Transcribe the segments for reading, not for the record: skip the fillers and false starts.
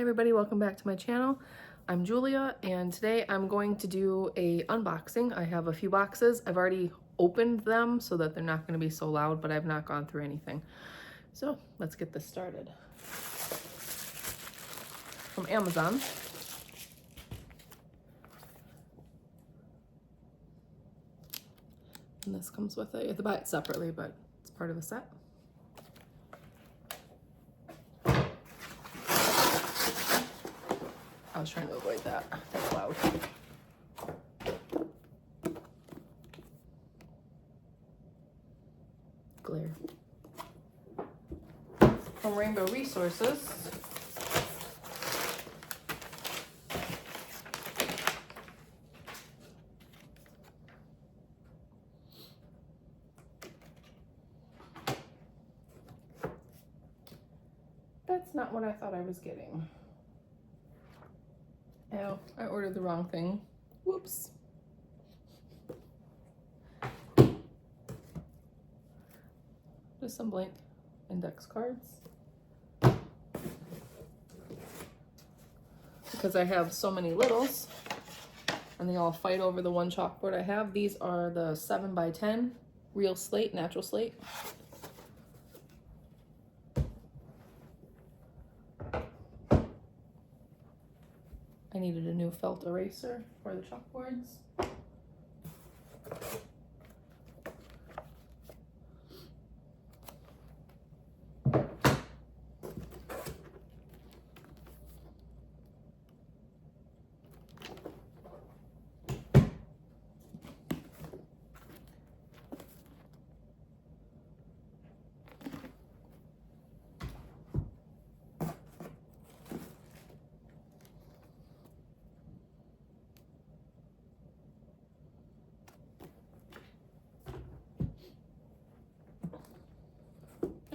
everybody, welcome back to my channel. I'm Julia and today I'm going to do a unboxing. I have a few boxes. I've already opened them so that they're not going to be so loud, but I've not gone through anything. So let's get this started. From Amazon. And this comes with it. You have to buy it separately, but it's part of the set. I was trying to avoid that. That's loud. Glare. From Rainbow Resources. That's not what I thought I was getting. Oh, I ordered the wrong thing. Whoops. Just some blank index cards. Because I have so many littles and they all fight over the one chalkboard I have. These are the 7x10 real slate, natural slate. I needed a new felt eraser for the chalkboards.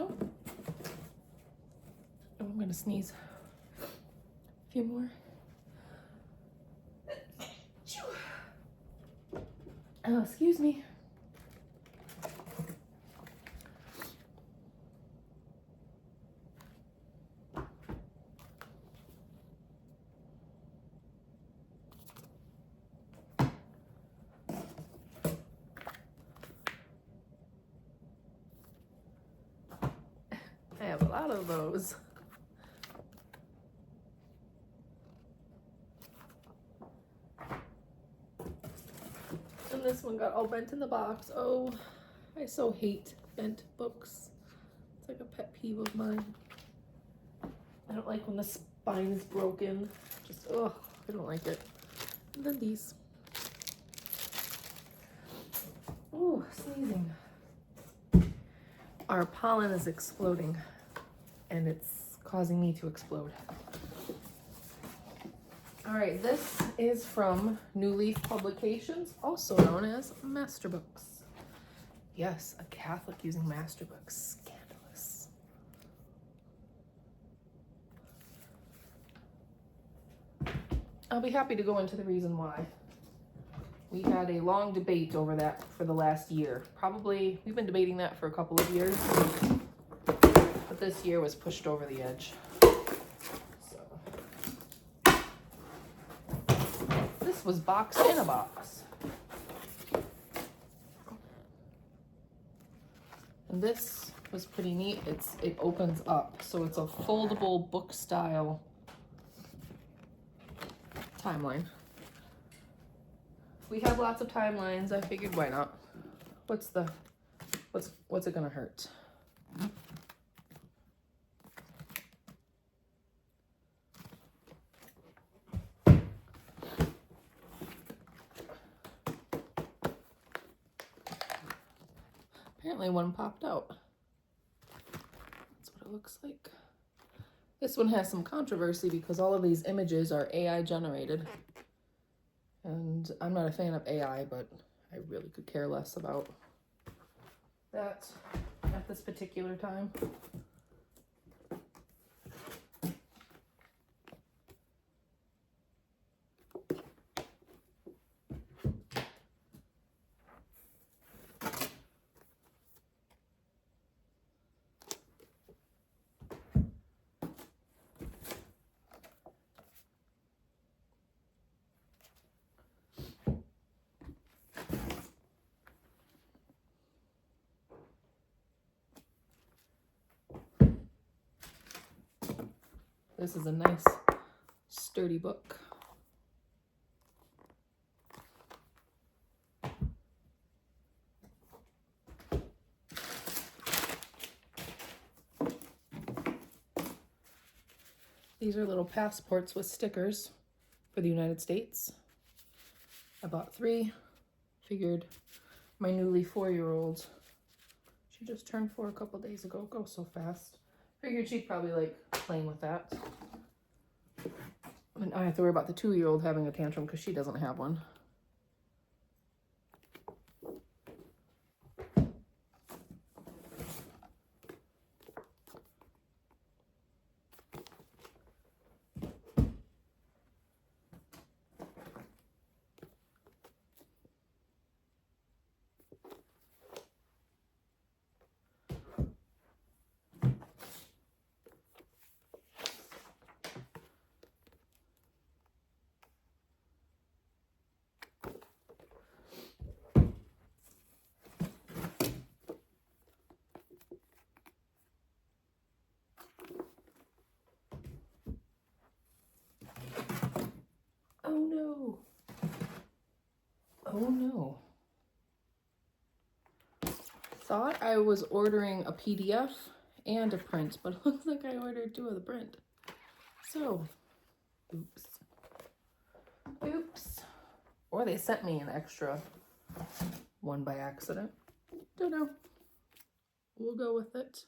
Oh, I'm gonna sneeze. A few more. Oh, excuse me. I have a lot of those. And this one got all bent in the box. Oh, I so hate bent books. It's like a pet peeve of mine. I don't like when the spine is broken. Just, ugh, I don't like it. And then these. Oh, sneezing. Our pollen is exploding and it's causing me to explode. All right, this is from New Leaf Publications, also known as Master Books. Yes, a Catholic using Master Books. Scandalous. I'll be happy to go into the reason why. We had a long debate over that for the last year. Probably, we've been debating that for a couple of years, but this year was pushed over the edge. So, this was boxed in a box. And this was pretty neat. It opens up, so it's a foldable book style timeline. We have lots of timelines. I figured why not? What's it gonna hurt? Apparently one popped out. That's what it looks like. This one has some controversy because all of these images are AI generated. And I'm not a fan of AI, but I really could care less about that at this particular time. This is a nice sturdy book. These are little passports with stickers for the United States. I bought 3. Figured my newly 4-year-old, she just turned 4 a couple days ago, goes so fast. Figured she'd probably like playing with that. And I have to worry about the 2-year-old having a tantrum because she doesn't have one. Oh no. Oh no. Thought I was ordering a PDF and a print, but it looks like I ordered 2 of the print. So, oops. Oops. Or they sent me an extra one by accident. Don't know. We'll go with it.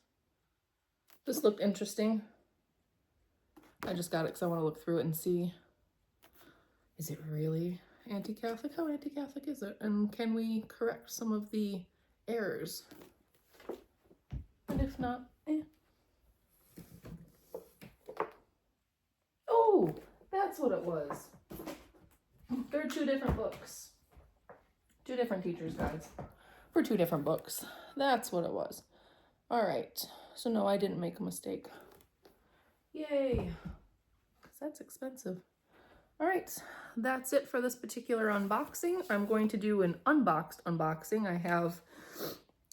This looked interesting. I just got it because I want to look through it and see, is it really anti-Catholic? How anti-Catholic is it? And can we correct some of the errors? And if not, eh. Oh, that's what it was. They're 2 different books. 2 different teachers' guides for 2 different books. That's what it was. All right. So no, I didn't make a mistake. Yay. Because that's expensive. All right. That's it for this particular unboxing. I'm going to do an unboxed unboxing. I have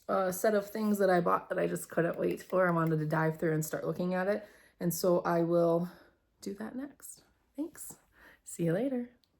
a set of things that I bought that I just couldn't wait for. I wanted to dive through and start looking at it. And so I will do that next. Thanks. See you later.